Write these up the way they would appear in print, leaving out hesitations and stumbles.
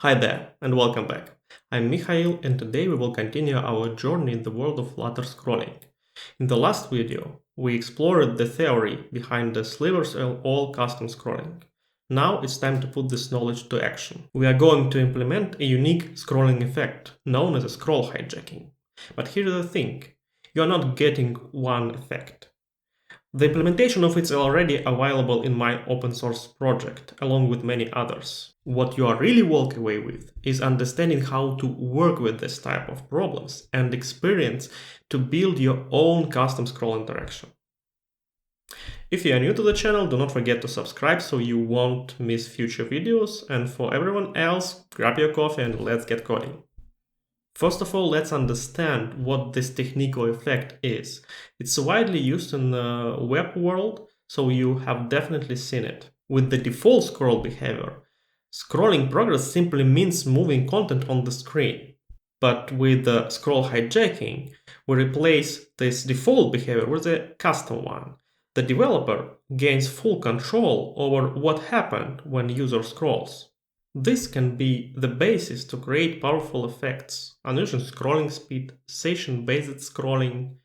Hi there, and welcome back. I'm Mikhail, and today we will continue our journey in the world of Flutter scrolling. In the last video, we explored the theory behind the slivers and all custom scrolling. Now it's time to put this knowledge to action. We are going to implement a unique scrolling effect known as a scroll hijacking. But here's the thing, you are not getting one effect. The implementation of it is already available in my open source project, along with many others. What you are really walking away with is understanding how to work with this type of problems and experience to build your own custom scroll interaction. If you are new to the channel, do not forget to subscribe so you won't miss future videos, and for everyone else, grab your coffee and let's get coding. First of all, let's understand what this technical effect is. It's widely used in the web world, so you have definitely seen it. With the default scroll behavior, scrolling progress simply means moving content on the screen. But with the scroll hijacking, we replace this default behavior with a custom one. The developer gains full control over what happened when user scrolls. This can be the basis to create powerful effects, unusual scrolling speed, session-based scrolling,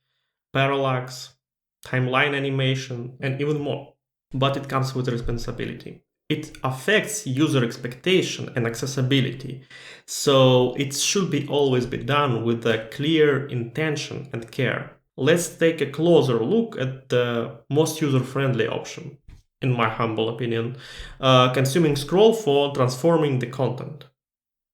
parallax, timeline animation, and even more. But it comes with responsibility. It affects user expectation and accessibility, so it should always be done with a clear intention and care. Let's take a closer look at the most user-friendly option, in my humble opinion, consuming scroll for transforming the content.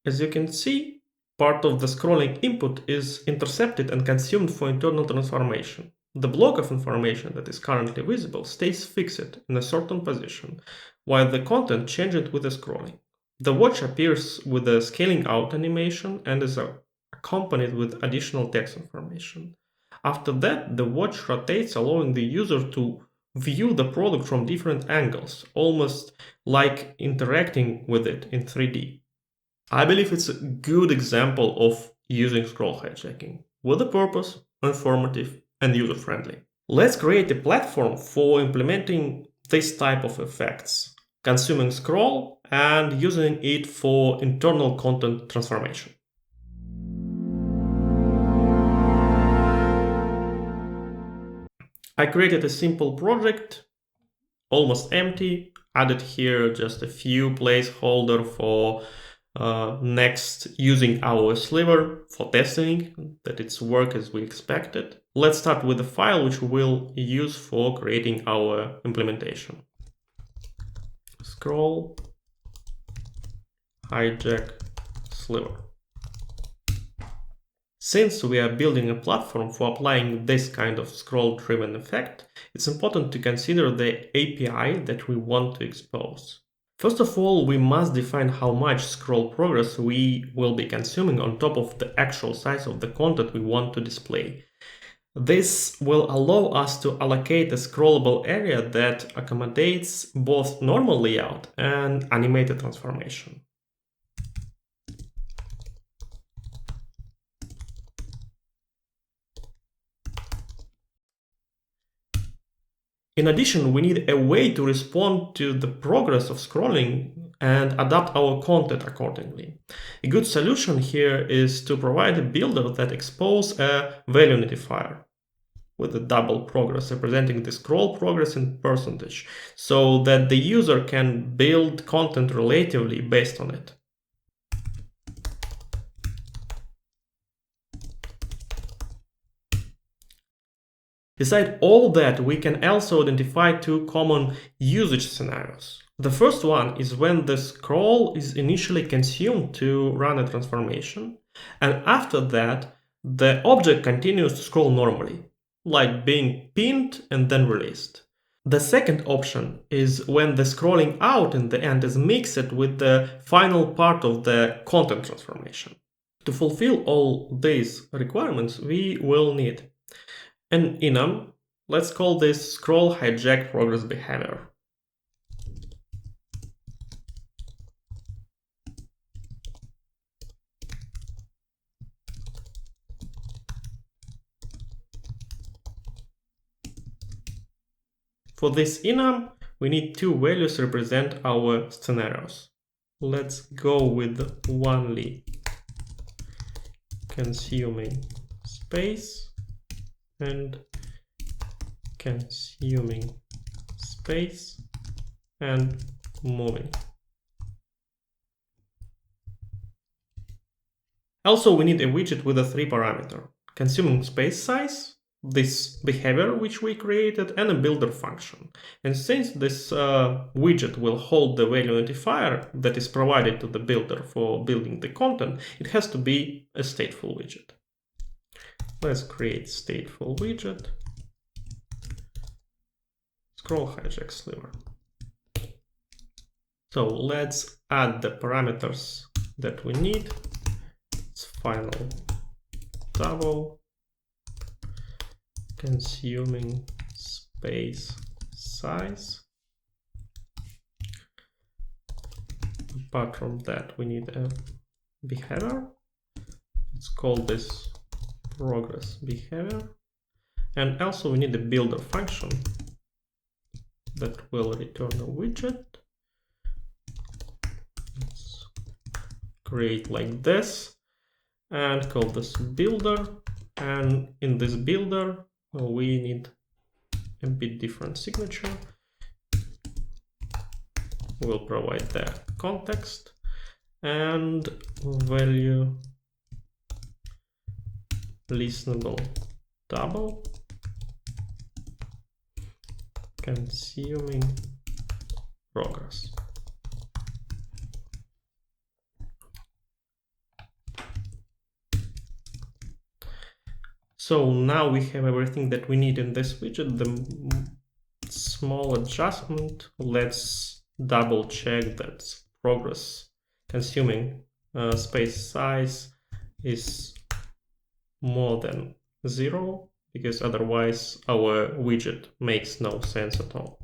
As you can see, part of the scrolling input is intercepted and consumed for internal transformation. The block of information that is currently visible stays fixed in a certain position, while the content changes with the scrolling. The watch appears with a scaling out animation and is accompanied with additional text information. After that, the watch rotates, allowing the user to view the product from different angles, almost like interacting with it in 3D. I believe it's a good example of using scroll hijacking with a purpose, informative, and user-friendly. Let's create a platform for implementing this type of effects, consuming scroll and using it for internal content transformation. I created a simple project, almost empty, added here just a few placeholder for next using our sliver for testing that it's work as we expected. Let's start with the file which we'll use for creating our implementation. Scroll hijack sliver. Since we are building a platform for applying this kind of scroll-driven effect, it's important to consider the API that we want to expose. First of all, we must define how much scroll progress we will be consuming on top of the actual size of the content we want to display. This will allow us to allocate a scrollable area that accommodates both normal layout and animated transformation. In addition, we need a way to respond to the progress of scrolling and adapt our content accordingly. A good solution here is to provide a builder that exposes a value identifier with a double progress representing the scroll progress in percentage, so that the user can build content relatively based on it. Beside all that, we can also identify two common usage scenarios. The first one is when the scroll is initially consumed to run a transformation, and after that, the object continues to scroll normally, like being pinned and then released. The second option is when the scrolling out in the end is mixed with the final part of the content transformation. To fulfill all these requirements, we will need an enum. Let's call this scroll hijack progress behavior. For this enum, we need two values to represent our scenarios. let's go with only consuming space and consuming space and moving. Also, we need a widget with a 3 parameter: consuming space size, this behavior which we created, and a builder function. And since this widget will hold the value identifier that is provided to the builder for building the content, it has to be a stateful widget. Let's create stateful widget. Scroll hijack sliver. So let's add the parameters that we need. It's final double, consuming space size. Apart from that, we need a behavior. Let's call this progress behavior. And also we need a builder function that will return a widget. Let's create like this and call this builder. And in this builder, we need a bit different signature. We'll provide the context and value listenable double, consuming progress. So now we have everything that we need in this widget. The small adjustment, let's double check that progress consuming space size is more than 0, because otherwise our widget makes no sense at all.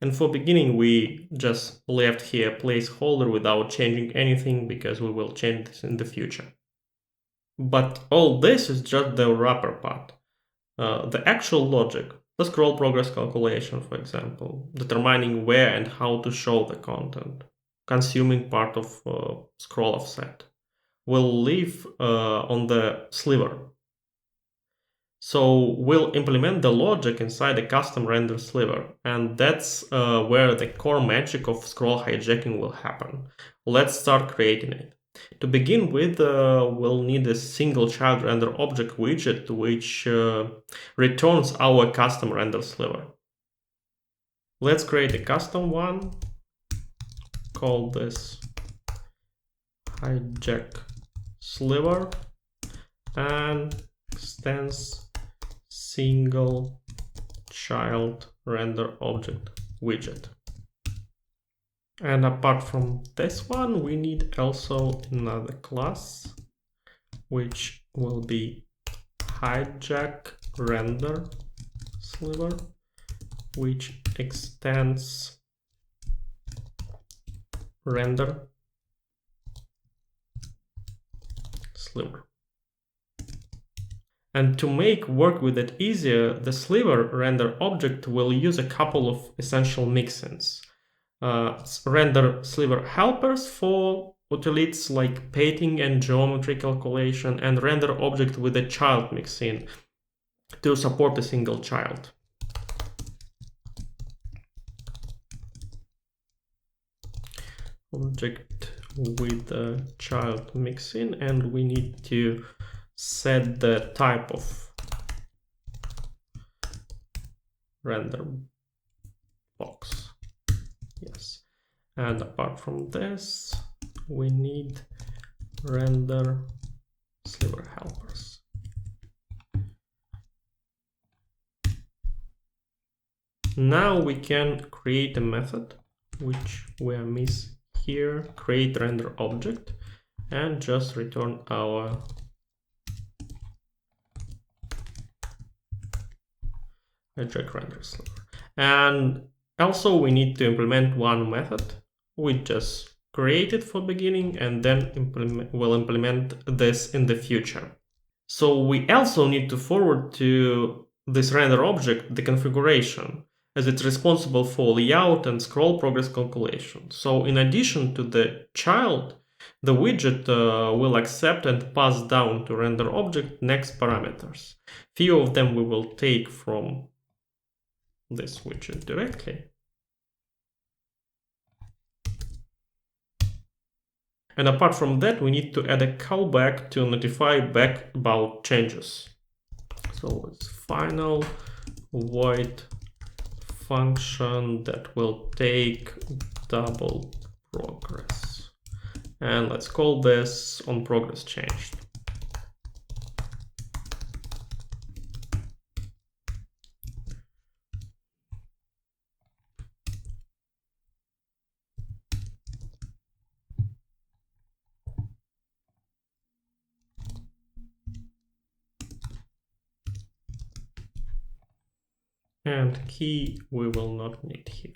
And for beginning, we just left here a placeholder without changing anything, because we will change this in the future. But all this is just the wrapper part. The actual logic, the scroll progress calculation, for example, determining where and how to show the content, consuming part of scroll offset, will live on the sliver. So we'll implement the logic inside a custom render sliver, and that's where the core magic of scroll hijacking will happen. Let's start creating it. To begin with, we'll need a single child render object widget which returns our custom render sliver. Let's create a custom one. Call this hijack sliver and extends single child render object widget. And apart from this one, we need also another class which will be hijack render sliver, which extends render sliver. And to make work with it easier, the sliver render object will use a couple of essential mixins. Render sliver helpers for utilities like painting and geometry calculation, and render object with a child mixin to support a single child. Object with a child mixin, and we need to set the type of render box. Yes. And apart from this, we need render sliver helpers. Now we can create a method which we are missing here, create render object, and just return our hijack render sliver. And also we need to implement one method we just created for beginning, and then we'll implement this in the future. So we also need to forward to this render object the configuration. as it's responsible for layout and scroll progress calculation. So in addition to the child, the widget will accept and pass down to RenderObject next parameters. Few of them we will take from this widget directly. And apart from that, we need to add a callback to notify back about changes. So it's final void function that will take double progress. And let's call this on progress changed. And key we will not need here.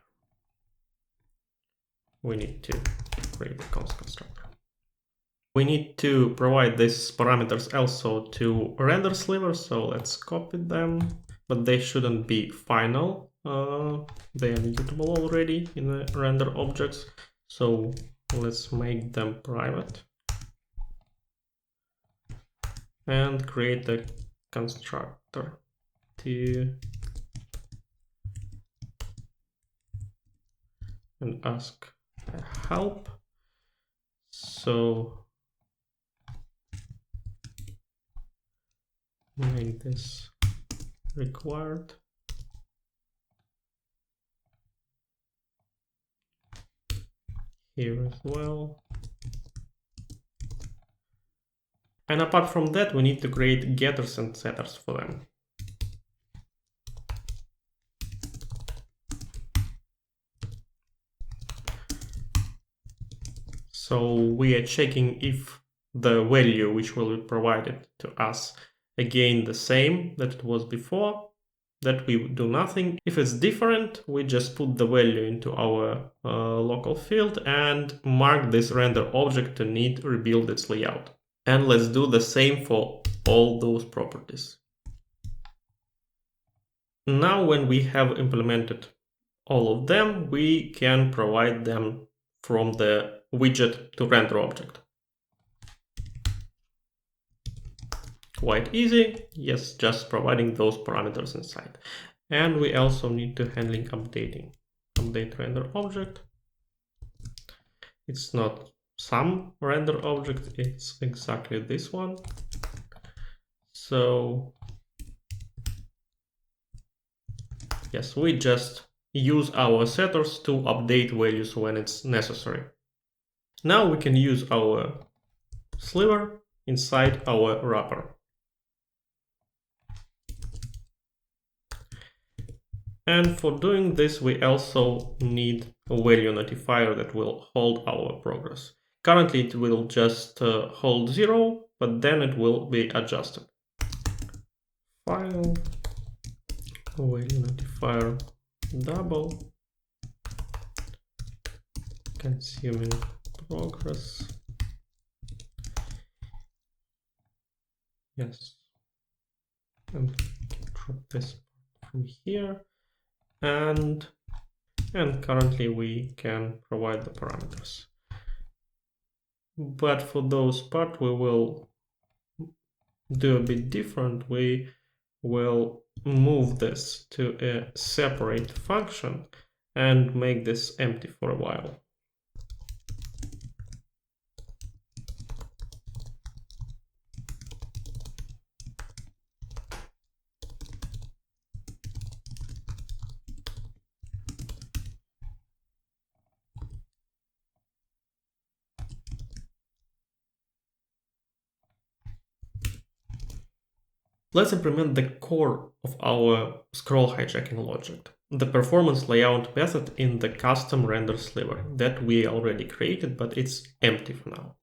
We need to create a const constructor. We need to provide these parameters also to render slivers, so let's copy them, but they shouldn't be final. They are mutable already in the render objects, so let's make them private and create a constructor to and ask help. So make this required. Here as well. And apart from that, we need to create getters and setters for them. So we are checking if the value which will be provided to us again the same that it was before, that we do nothing. If it's different, we just put the value into our local field and mark this render object to need to rebuild its layout. And let's do the same for all those properties. Now when we have implemented all of them, we can provide them from the widget to render object. Quite easy, yes, just providing those parameters inside. And we also need to handling updating. Update render object. It's not some render object, it's exactly this one. So yes, we just use our setters to update values when it's necessary. Now we can use our sliver inside our wrapper. And for doing this, we also need a value notifier that will hold our progress. Currently, it will just hold 0, but then it will be adjusted. File, value notifier, double, consuming progress. Yes, and drop this from here, and currently we can provide the parameters. But for those part, we will do a bit different. We will move this to a separate function and make this empty for a while. Let's implement the core of our scroll hijacking logic, the performance layout method in the custom render sliver that we already created, but it's empty for now.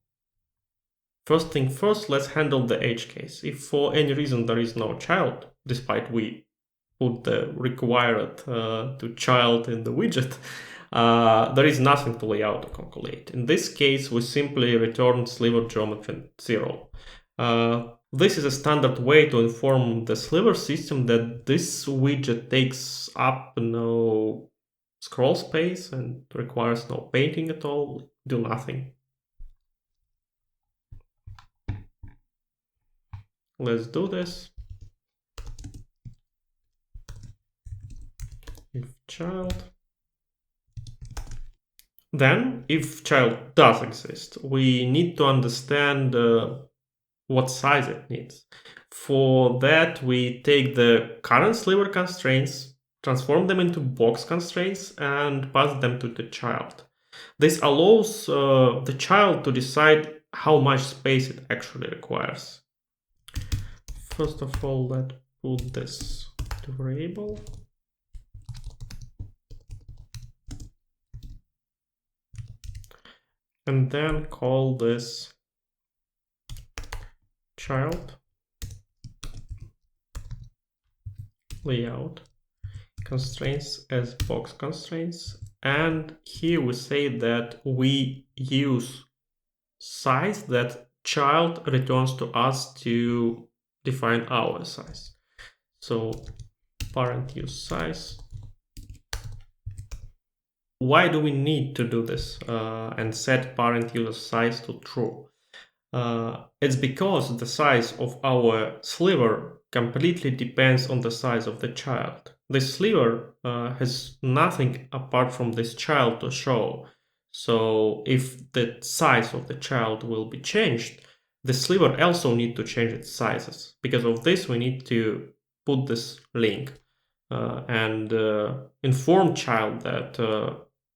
First thing first, let's handle the edge case. If for any reason there is no child, despite we put the required to child in the widget, there is nothing to layout or calculate. In this case, we simply return sliver geometry 0. This is a standard way to inform the sliver system that this widget takes up no scroll space and requires no painting at all, do nothing. Let's do this. If child. Then, if child does exist, we need to understand what size it needs. For that, we take the current sliver constraints, transform them into box constraints, and pass them to the child. This allows the child to decide how much space it actually requires. First of all, let's put this to variable. And then call this child layout constraints as box constraints. And here we say that we use size that child returns to us to define our size. So parent use size. Why do we need to do this and set parent user size to true? It's because the size of our sliver completely depends on the size of the child. This sliver has nothing apart from this child to show. So if the size of the child will be changed, the sliver also need to change its sizes. Because of this, we need to put this link and inform child that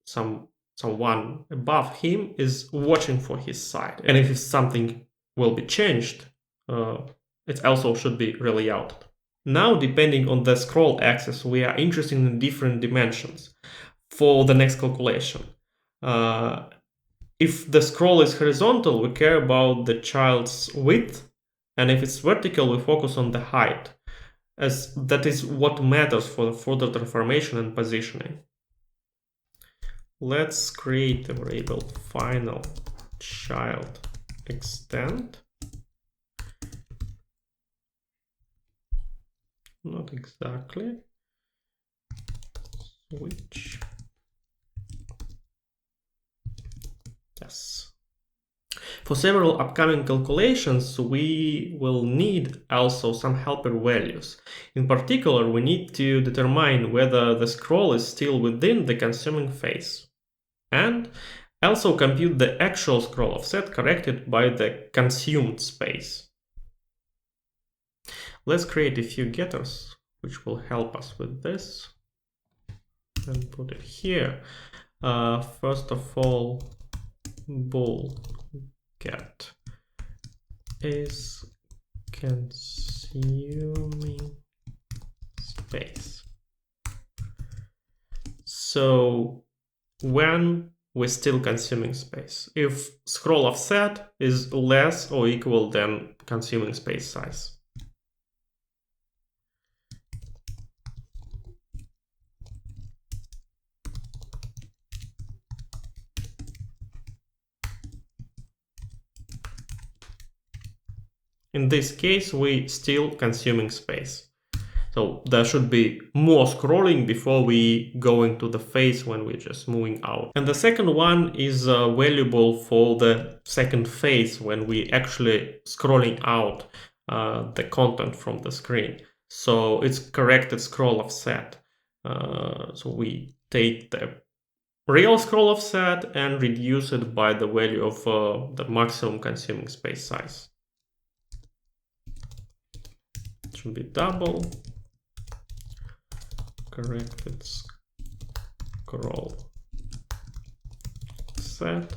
someone above him is watching for his side. And if something will be changed, it also should be relayouted. Now, depending on the scroll axis, we are interested in different dimensions for the next calculation. If the scroll is horizontal, we care about the child's width, and if it's vertical, we focus on the height, as that is what matters for the further transformation and positioning. Let's create a variable final child extend. Not exactly. Switch. Yes. For several upcoming calculations, we will need also some helper values. In particular, we need to determine whether the scroll is still within the consuming phase, and also compute the actual scroll offset corrected by the consumed space. Let's create a few getters which will help us with this and put it here. First of all, bool get is consuming space. So when we're still consuming space, if scroll offset is less or equal than consuming space size. In this case, we still consuming space. So there should be more scrolling before we go into the phase when we're just moving out. And the second one is valuable for the second phase when we actually scrolling out the content from the screen. So it's corrected scroll offset. So we take the real scroll offset and reduce it by the value of the maximum consuming space size. It should be double corrected scroll set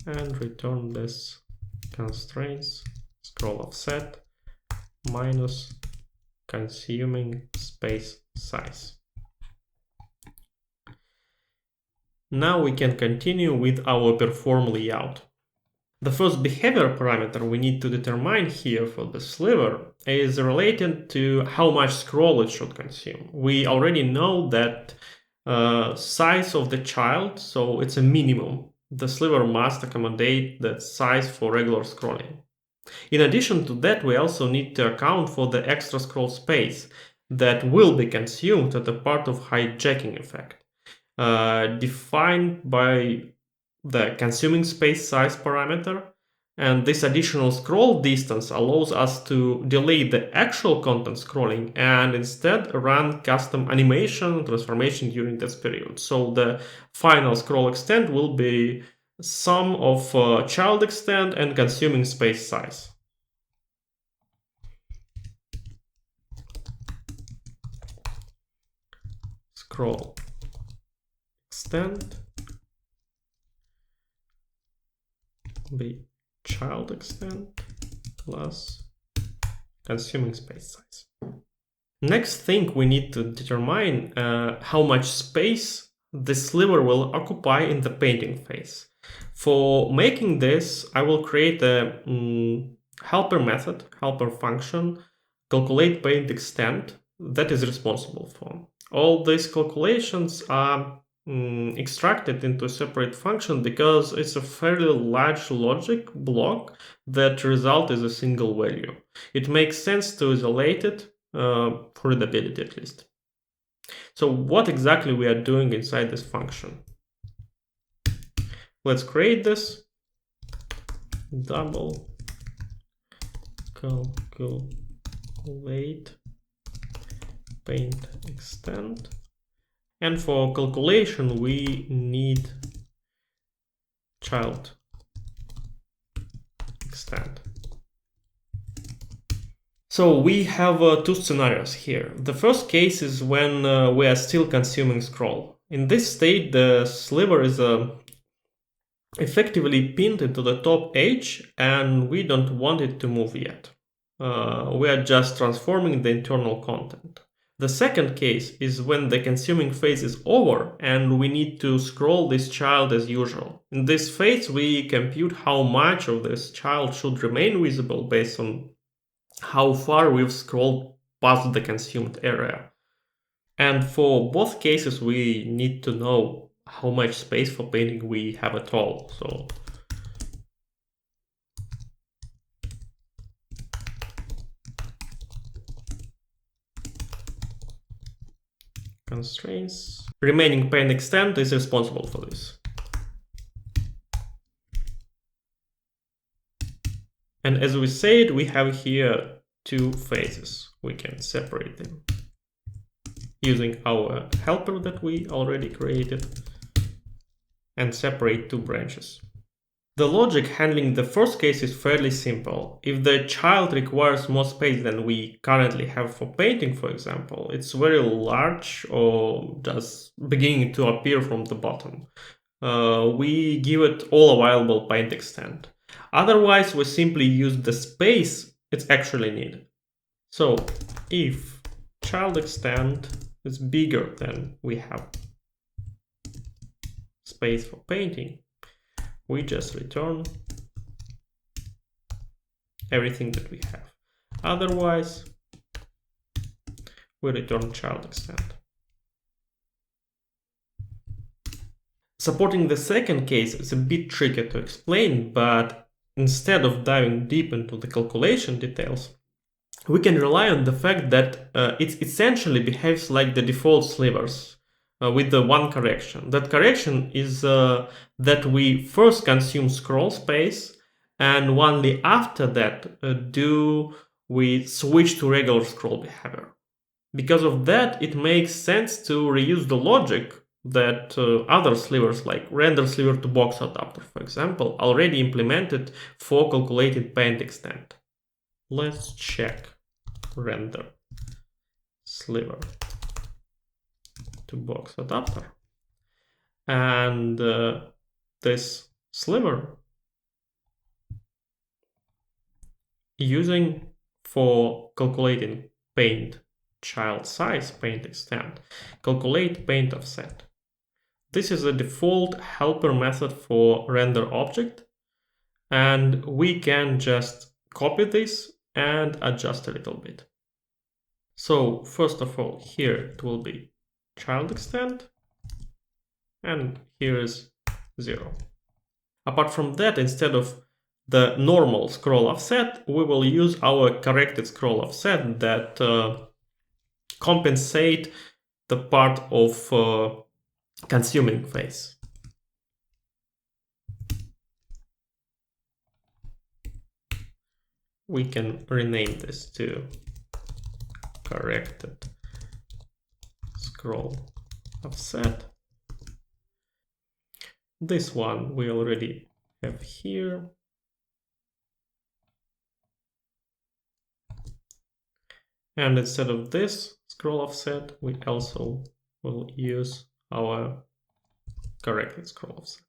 and return this constraints scroll offset minus consuming space size. Now we can continue with our perform layout. The first behavior parameter we need to determine here for the sliver is related to how much scroll it should consume. We already know that size of the child, so it's a minimum. The sliver must accommodate that size for regular scrolling. In addition to that, we also need to account for the extra scroll space that will be consumed as a part of hijacking effect, defined by the consuming space size parameter. And this additional scroll distance allows us to delay the actual content scrolling and instead run custom animation transformation during this period. So the final scroll extent will be sum of child extent and consuming space size. Scroll extent be child extent plus consuming space size. Next thing we need to determine how much space the sliver will occupy in the painting phase. For making this, I will create a helper method, helper function, calculate paint extent that is responsible for. All these calculations are extracted into a separate function because it's a fairly large logic block that result is a single value. It makes sense to isolate it for readability at least. So what exactly we are doing inside this function? Let's create this. Double calculate paint extent. And for calculation, we need child extent. So we have two scenarios here. The first case is when we are still consuming scroll. In this state, the sliver is effectively pinned into the top edge and we don't want it to move yet. We are just transforming the internal content. The second case is when the consuming phase is over and we need to scroll this child as usual. In this phase, we compute how much of this child should remain visible based on how far we've scrolled past the consumed area. And for both cases, we need to know how much space for painting we have at all. So constraints. Remaining paint extent is responsible for this. And as we said, we have here two phases. We can separate them using our helper that we already created and separate two branches. The logic handling the first case is fairly simple. If the child requires more space than we currently have for painting, for example, it's very large or just beginning to appear from the bottom. We give it all available paint extent. Otherwise, we simply use the space it's actually needed. So if child extent is bigger than we have space for painting, we just return everything that we have. Otherwise, we return child extent. Supporting the second case is a bit tricky to explain, but instead of diving deep into the calculation details, we can rely on the fact that it essentially behaves like the default slivers. With the one correction. That correction is that we first consume scroll space and only after that do we switch to regular scroll behavior. Because of that, it makes sense to reuse the logic that other slivers like render sliver to box adapter, for example, already implemented for calculated paint extent. Let's check render sliver to box adapter, and this sliver using for calculating paint child size, paint extent, calculate paint offset. This is a default helper method for RenderObject, and we can just copy this and adjust a little bit. So first of all, here it will be child extent, and here is 0. Apart from that, instead of the normal scroll offset, we will use our corrected scroll offset that compensate the part of consuming phase. We can rename this to corrected scroll offset. This one we already have here. And instead of this scroll offset, we also will use our corrected scroll offset.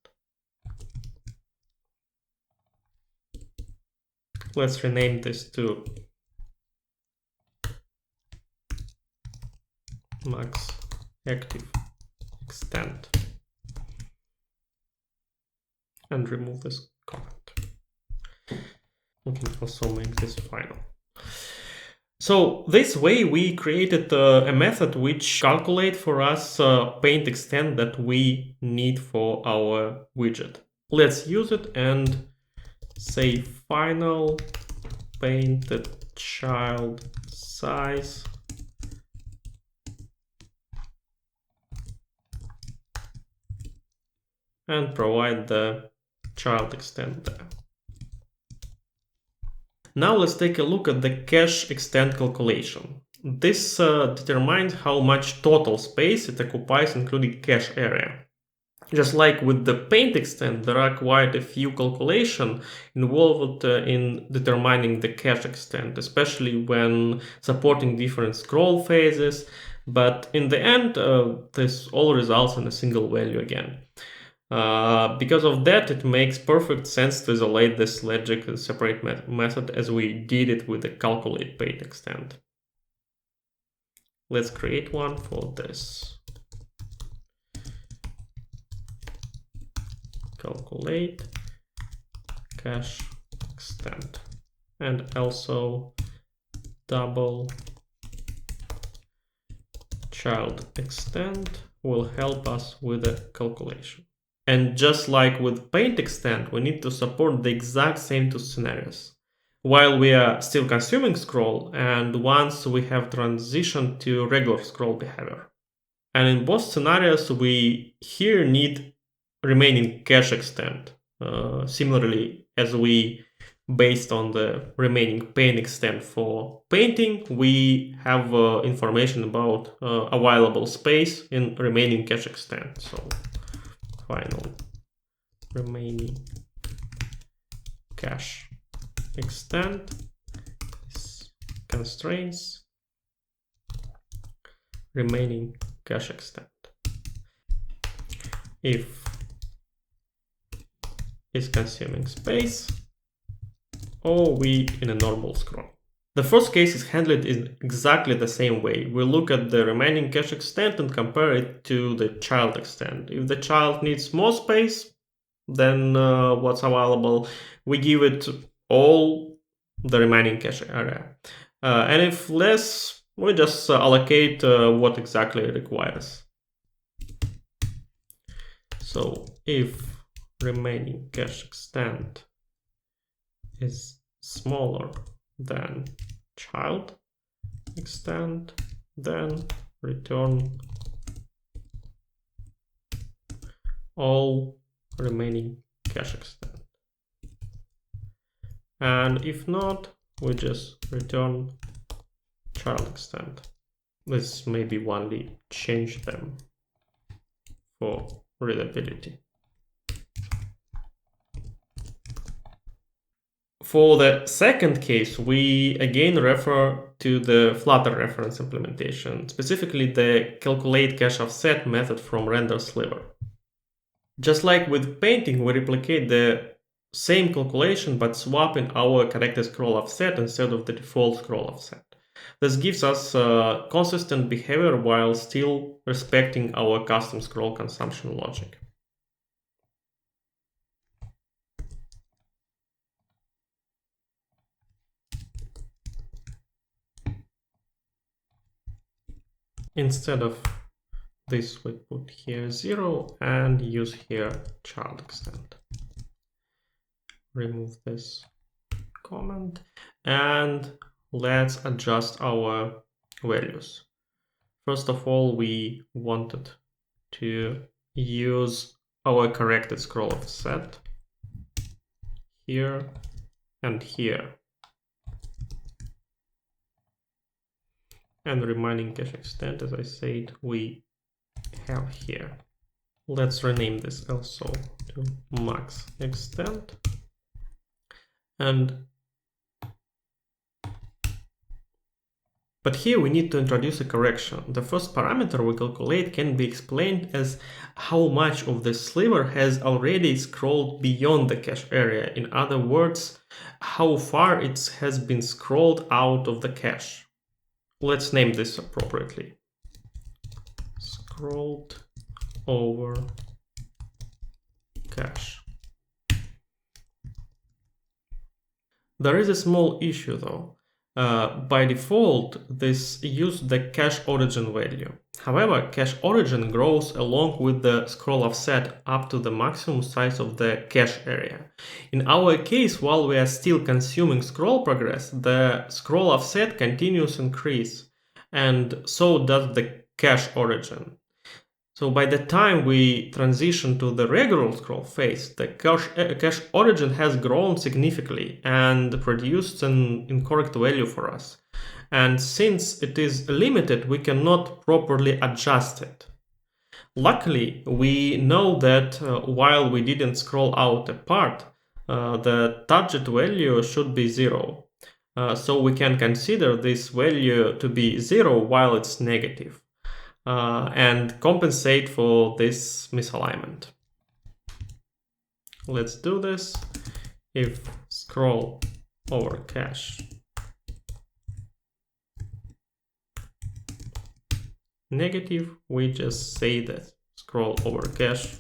Let's rename this to max active extent and remove this comment. We can also make this final. So this way we created a method which calculates for us paint extent that we need for our widget. Let's use it and say final painted child size and provide the child extent there. Now let's take a look at the cache extent calculation. This determines how much total space it occupies, including cache area. Just like with the paint extent, there are quite a few calculations involved in determining the cache extent, especially when supporting different scroll phases. But in the end, this all results in a single value again. Because of that, it makes perfect sense to isolate this logic in a separate method as we did it with the calculate paint extent. Let's create one for this. Calculate cache extent, and also double child extent will help us with the calculation. And just like with paint extent, we need to support the exact same two scenarios while we are still consuming scroll and once we have transitioned to regular scroll behavior. And in both scenarios, we here need remaining cache extent. Similarly, as we based on the remaining paint extent for painting, we have information about available space in remaining cache extent. So final remaining cache extent is constraints remaining cache extent. If is consuming space, or we in a normal scroll. The first case is handled in exactly the same way. We look at the remaining cache extent and compare it to the child extent. If the child needs more space than what's available, we give it all the remaining cache area. And if less, we just allocate what exactly it requires. So if remaining cache extent is smaller than child extent, then return all remaining cache extent. And if not, we just return child extent. Let's maybe only change them for readability. For the second case, we again refer to the Flutter reference implementation, specifically the calculate cache offset method from Render Sliver. Just like with painting, we replicate the same calculation but swap in our corrected scroll offset instead of the default scroll offset. This gives us consistent behavior while still respecting our custom scroll consumption logic. Instead of this, we put here 0 and use here child extent. remove this comment, and let's adjust our values. First of all, we wanted to use our corrected scroll offset here and here, and remaining cache extent, as I said, we have here. Let's rename this also to max extent. But here we need to introduce a correction. The first parameter we calculate can be explained as how much of the sliver has already scrolled beyond the cache area. In other words, how far it has been scrolled out of the cache. Let's name this appropriately. Scrolled over cache. There is a small issue though. By default, this uses the cache origin value. However, cache origin grows along with the scroll offset up to the maximum size of the cache area. In our case, while we are still consuming scroll progress, the scroll offset continues increase, and so does the cache origin. So by the time we transition to the regular scroll phase, the cache origin has grown significantly and produced an incorrect value for us. And since it is limited, we cannot properly adjust it. Luckily, we know that while we didn't scroll out a part, the target value should be 0. So we can consider this value to be 0 while it's negative. And compensate for this misalignment. Let's do this. If scroll over cache negative, we just say that scroll over cache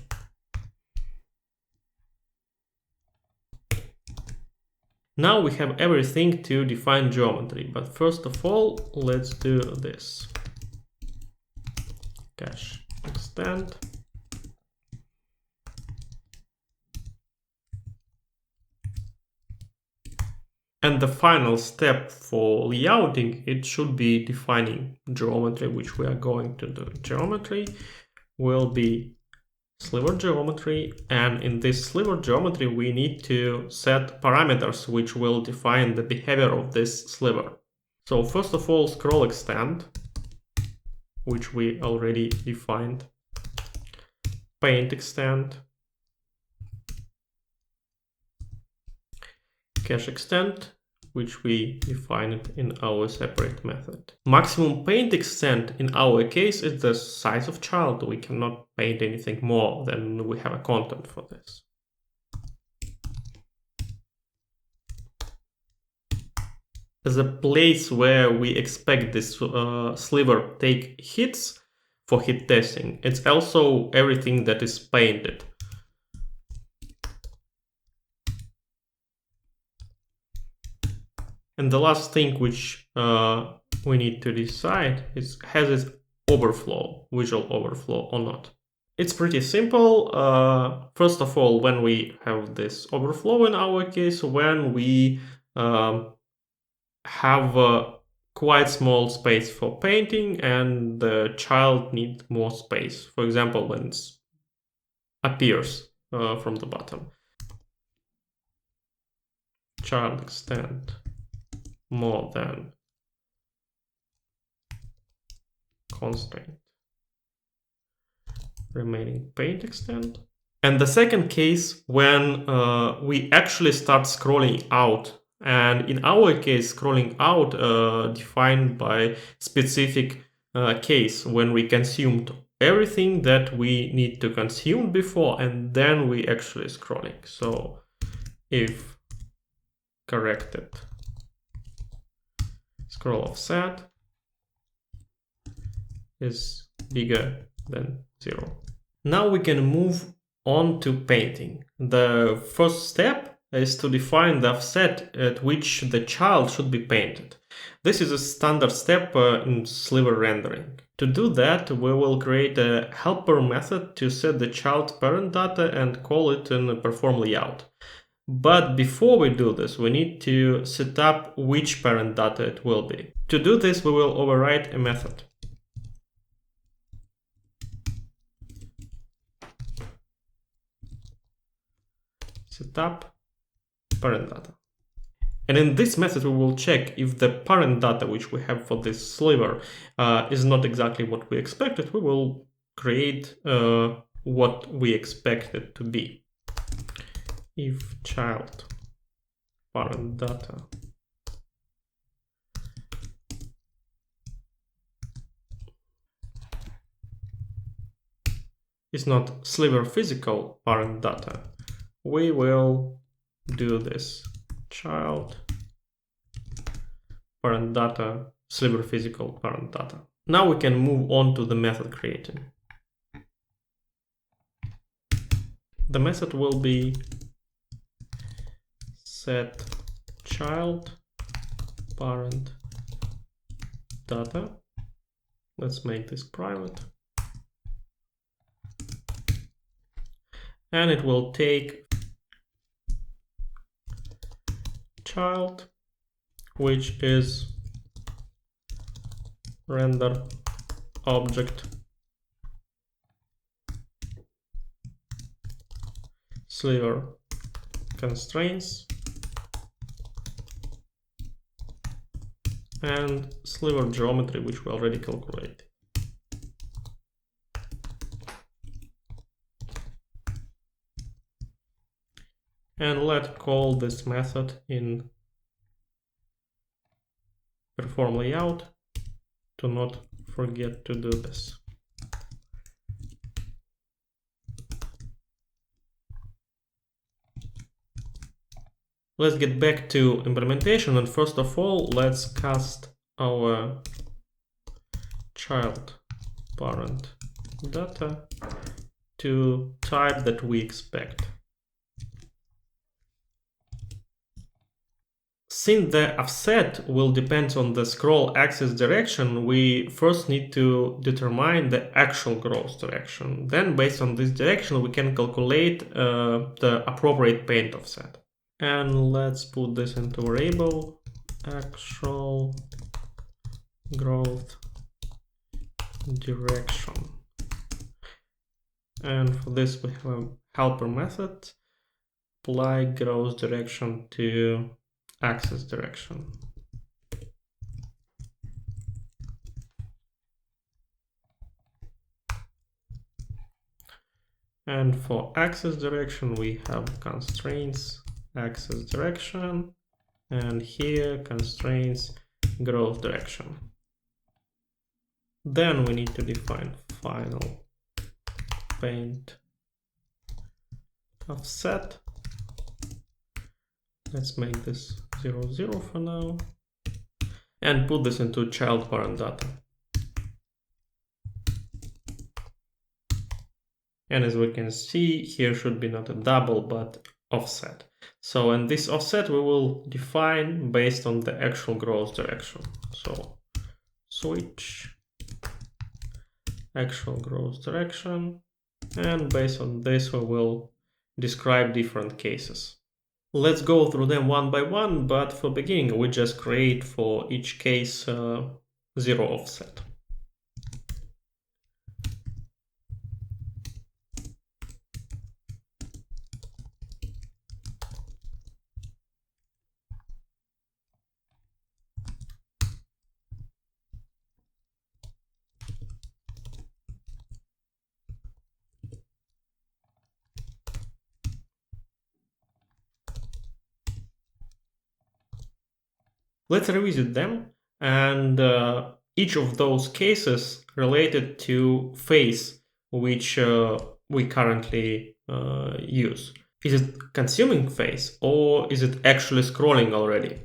now we have everything to define geometry, but first of all, let's do this. Cache extend. And the final step for layouting, it should be defining geometry, which we are going to do. Geometry will be sliver geometry, and in this sliver geometry we need to set parameters which will define the behavior of this sliver. So first of all, scroll extend, which we already defined, paint extend, cache extend, which we defined in our separate method. Maximum paint extent in our case is the size of child. We cannot paint anything more than we have a content for this. As a place where we expect this sliver take hits for hit testing, it's also everything that is painted. And the last thing which we need to decide is, has it overflow, visual overflow or not? It's pretty simple. First of all, when we have this overflow in our case, when we have a quite small space for painting and the child needs more space. For example, when it appears from the bottom. Child extend more than constraint. Remaining paint extend. And the second case, when we actually start scrolling out. And in our case, scrolling out defined by specific case when we consumed everything that we need to consume before, and then we actually scrolling. So if corrected scroll offset is bigger than 0. Now we can move on to painting. The first step is to define the offset at which the child should be painted. This is a standard step in sliver rendering. To do that, we will create a helper method to set the child's parent data and call it in perform layout. But before we do this, we need to set up which parent data it will be. To do this, we will override a method. Set up parent data. And in this method, we will check if the parent data which we have for this sliver is not exactly what we expected. We will create what we expect it to be. If child parent data is not sliver physical parent data, we will do this child parent data sliver physical parent data. Now we can move on to the method creating. The method will be set child parent data. Let's make this private. And it will take child, which is render object sliver constraints and sliver geometry, which we already calculated. And let's call this method in perform layout to not forget to do this. Let's get back to implementation, and first of all, let's cast our child parent data to type that we expect. Since the offset will depend on the scroll axis direction, we first need to determine the actual growth direction. Then, based on this direction, we can calculate the appropriate paint offset. And let's put this into variable actual growth direction. And for this, we have a helper method, apply growth direction to axis direction. And for axis direction, we have constraints axis direction, and here constraints growth direction. Then we need to define final paint offset. Let's make this 0, 0 for now, and put this into child parent data. And as we can see, here should be not a double, but offset. So in this offset, we will define based on the actual growth direction. So switch actual growth direction, and based on this, we will describe different cases. Let's go through them one by one, but for beginning, we just create for each case 0 offset. Let's revisit them, and each of those cases related to phase which we currently use. Is it consuming phase, or is it actually scrolling already?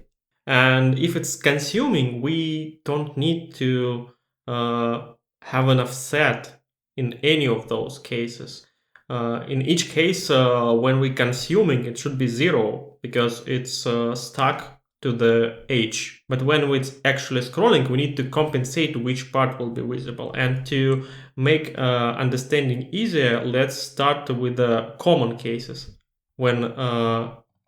And if it's consuming, we don't need to have an offset in any of those cases. In each case, when we're consuming, it should be 0 because it's stuck to the edge. But when it's actually scrolling, we need to compensate which part will be visible. And to make understanding easier, let's start with the common cases when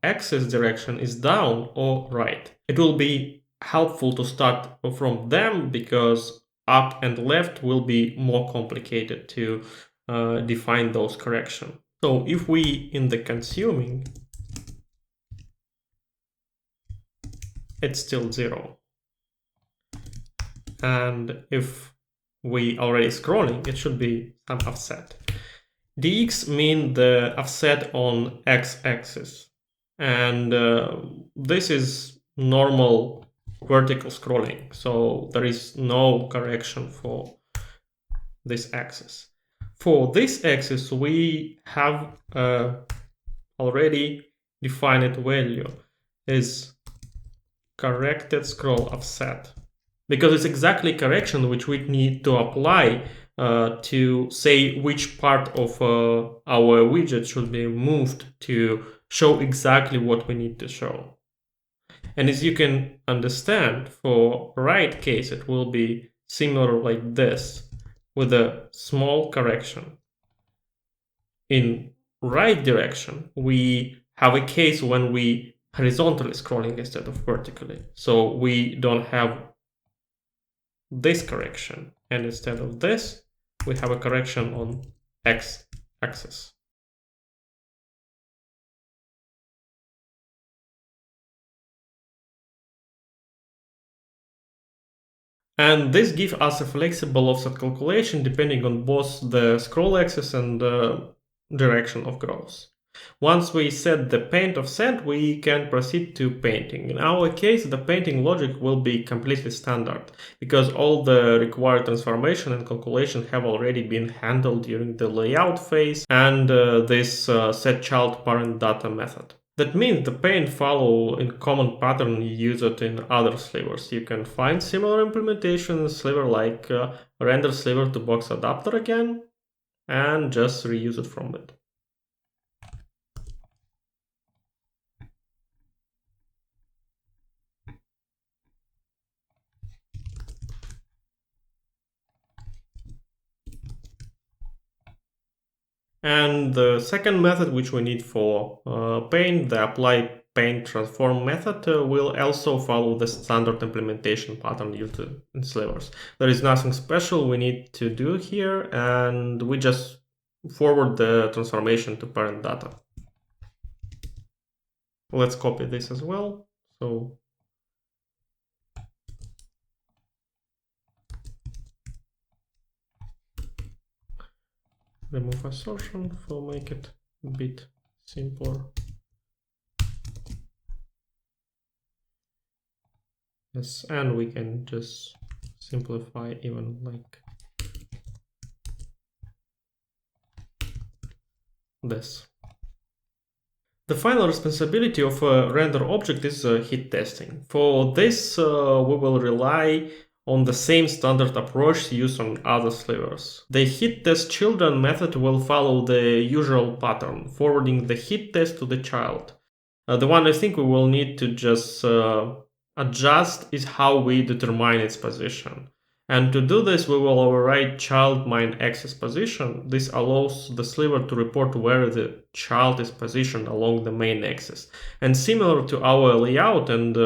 axis direction is down or right. It will be helpful to start from them because up and left will be more complicated to define those corrections. So if we in the consuming, it's still 0. And if we already scrolling, it should be some offset. dx mean the offset on x-axis. And this is normal vertical scrolling. So there is no correction for this axis. For this axis, we have already defined value is corrected scroll offset, because it's exactly correction which we need to apply to say which part of our widget should be moved to show exactly what we need to show. And as you can understand, for right case, it will be similar like this with a small correction. In right direction, we have a case when we horizontally scrolling instead of vertically. So we don't have this correction. And instead of this, we have a correction on x-axis. And this gives us a flexible offset calculation depending on both the scroll axis and the direction of growth. Once we set the paint offset, we can proceed to painting. In our case, the painting logic will be completely standard because all the required transformation and calculation have already been handled during the layout phase and this set child parent data method. That means the paint follow in common pattern used in other slivers. You can find similar implementation sliver like render sliver to box adapter again and just reuse it from it. And the second method which we need for paint, the apply paint transform method, will also follow the standard implementation pattern used in slivers. There is nothing special we need to do here, and we just forward the transformation to parent data. Let's copy this as well. So remove assertion to make it a bit simpler. Yes, and we can just simplify even like this. The final responsibility of a render object is heat testing. For this, we will rely on the same standard approach used on other slivers. The heat test children method will follow the usual pattern, forwarding the heat test to the child. The one I think we will need to just adjust is how we determine its position. And to do this, we will override child main axis position. This allows the sliver to report where the child is positioned along the main axis. And similar to our layout and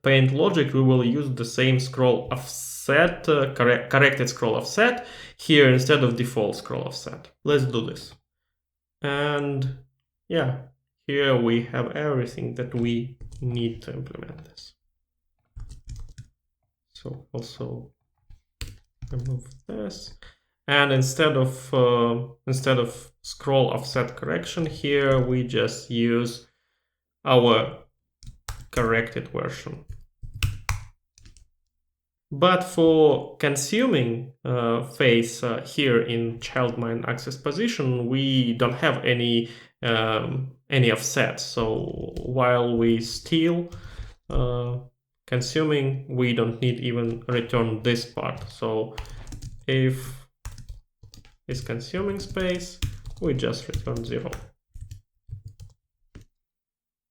paint logic, we will use the same scroll offset, corrected scroll offset here instead of default scroll offset. Let's do this. And yeah, here we have everything that we need to implement this. So also remove this, and instead of scroll offset correction here, we just use our corrected version. But for consuming phase here in child main axis position, we don't have any offset. So while we still consuming, we don't need even return this part. So if it's consuming space, we just return 0.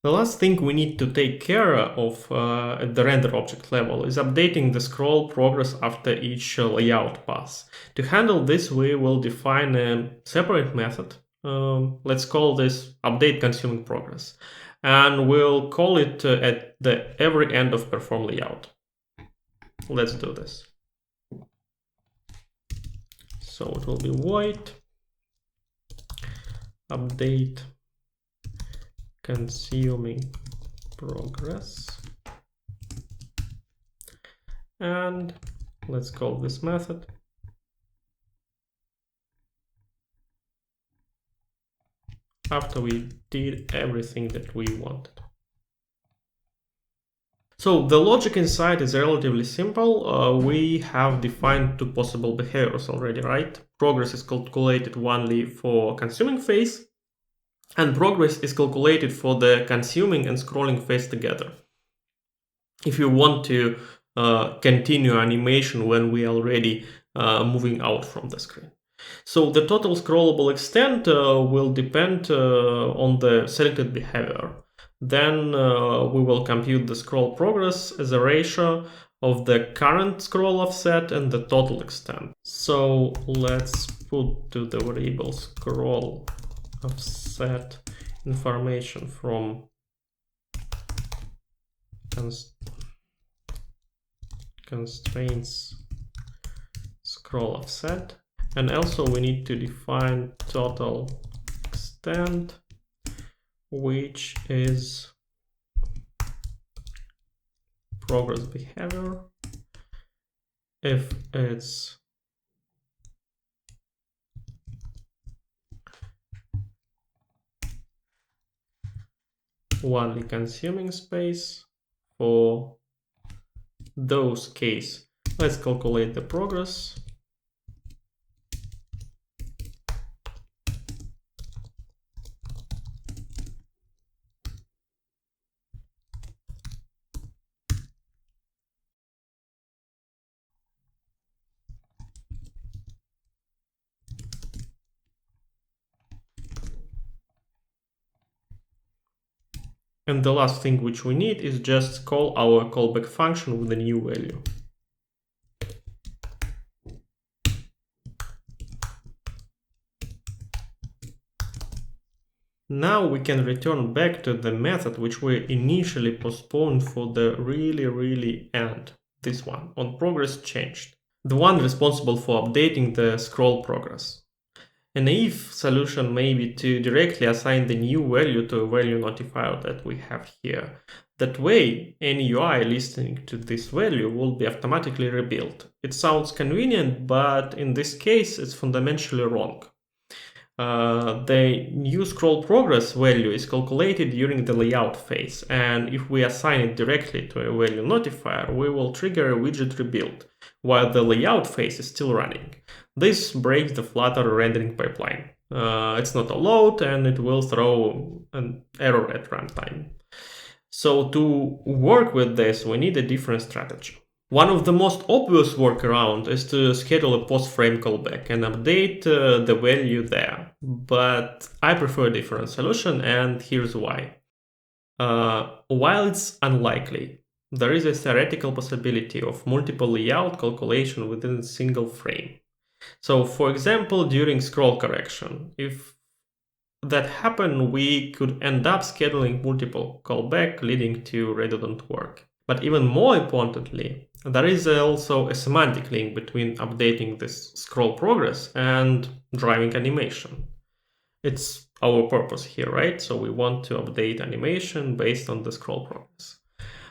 The last thing we need to take care of at the render object level is updating the scroll progress after each layout pass. To handle this, we will define a separate method. Let's call this update consuming progress. and we'll call it at the every end of perform layout. Let's do this. So it will be void update consuming progress, and let's call this method after we did everything that we wanted. So the logic inside is relatively simple. We have defined two possible behaviors already, right? Progress is calculated only for consuming phase, and progress is calculated for the consuming and scrolling phase together. If you want to continue animation when we are already moving out from the screen. So the total scrollable extent will depend on the selected behavior. Then we will compute the scroll progress as a ratio of the current scroll offset and the total extent. So let's put to the variable scroll offset information from constraints scroll offset, and also we need to define total extent, which is progress behavior if it's only consuming space. For those case, let's calculate the progress. And the last thing which we need is just call our callback function with a new value. Now we can return back to the method which we initially postponed for the really end. This one, on progress changed. The one responsible for updating the scroll progress. A naive solution may be to directly assign the new value to a value notifier that we have here. That way, any UI listening to this value will be automatically rebuilt. It sounds convenient, but in this case, it's fundamentally wrong. The new scroll progress value is calculated during the layout phase, and if we assign it directly to a value notifier, we will trigger a widget rebuild, while the layout phase is still running. This breaks the Flutter rendering pipeline. It's not allowed, and it will throw an error at runtime. So to work with this, we need a different strategy. One of the most obvious workaround is to schedule a post-frame callback and update the value there. But I prefer a different solution, and here's why. While it's unlikely, there is a theoretical possibility of multiple layout calculation within a single frame. So for example, during scroll correction, if that happened, we could end up scheduling multiple callback, leading to redundant work. But even more importantly, there is also a semantic link between updating this scroll progress and driving animation. It's our purpose here, right? So we want to update animation based on the scroll progress.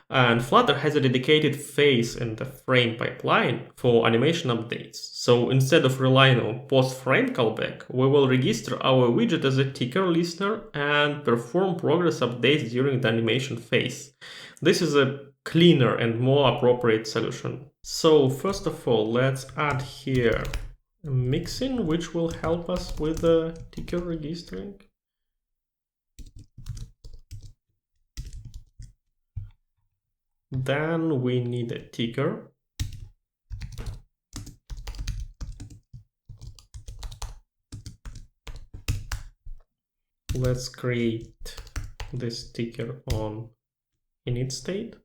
And Flutter has a dedicated phase in the frame pipeline for animation updates. So instead of relying on post-frame callback, we will register our widget as a ticker listener and perform progress updates during the animation phase. This is a cleaner and more appropriate solution. So first of all, let's add here a mixin, which will help us with the ticker registering. Then we need a ticker. Let's create this ticker on init state.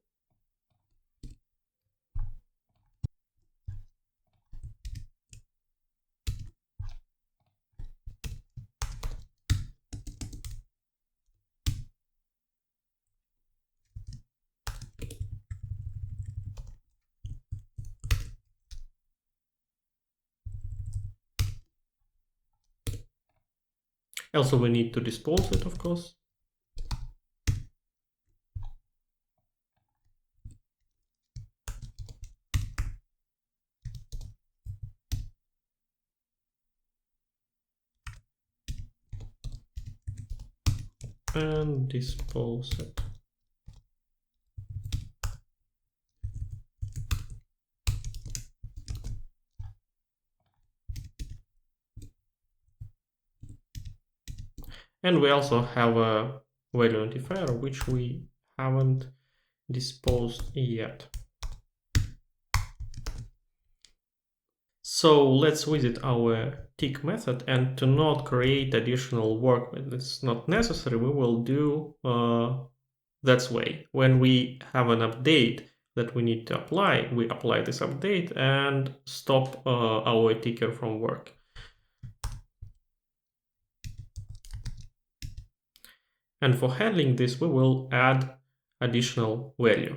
Also, we need to dispose it, of course. And dispose it. And we also have a value identifier, which we haven't disposed yet. So let's visit our tick method, and to not create additional work that's not necessary, we will do that way. When we have an update that we need to apply, we apply this update and stop our ticker from work. And for handling this, we will add additional value.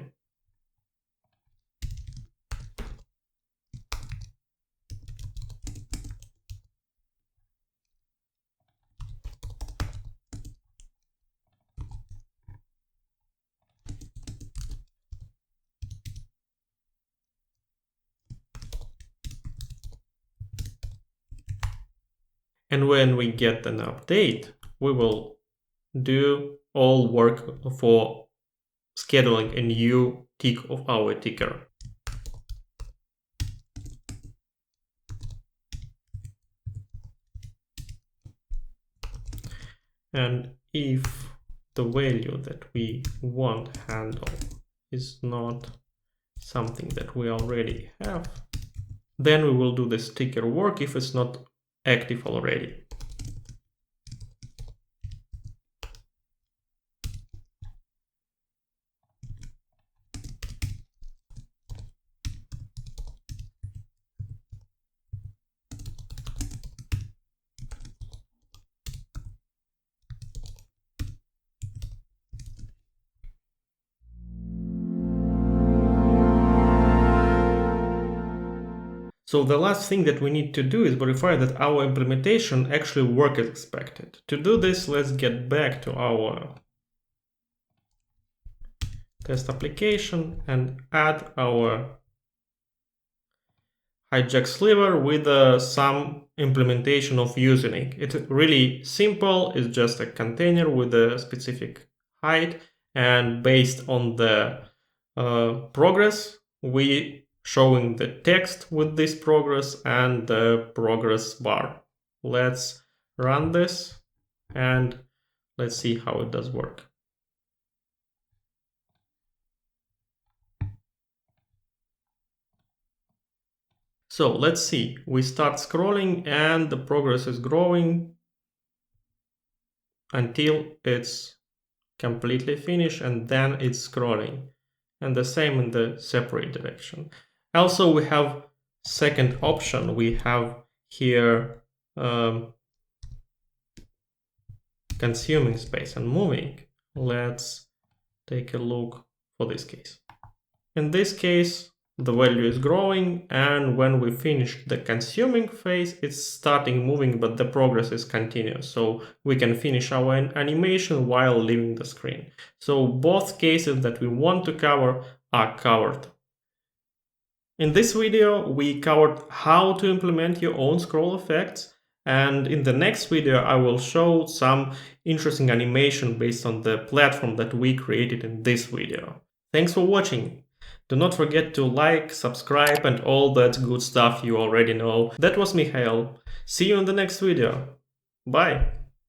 And when we get an update, we will do all work for scheduling a new tick of our ticker. And if the value that we want handle is not something that we already have, then we will do this ticker work if it's not active already. So the last thing that we need to do is verify that our implementation actually works as expected. To do this, let's get back to our test application and add our hijack sliver with some implementation of using. It's really simple. It's just a container with a specific height, and based on the progress, we showing the text with this progress and the progress bar. Let's run this and let's see how it does work. So let's see, we start scrolling and the progress is growing until it's completely finished, and then it's scrolling, and the same in the separate direction. Also, we have second option. We have here consuming space and moving. Let's take a look for this case. In this case, the value is growing, and when we finish the consuming phase, it's starting moving, but the progress is continuous. So we can finish our animation while leaving the screen. So both cases that we want to cover are covered. In this video, we covered how to implement your own scroll effects, and in the next video, I will show some interesting animation based on the platform that we created in this video. Thanks for watching. Do not forget to like, subscribe, and all that good stuff you already know. That was Mikhail. See you in the next video. Bye!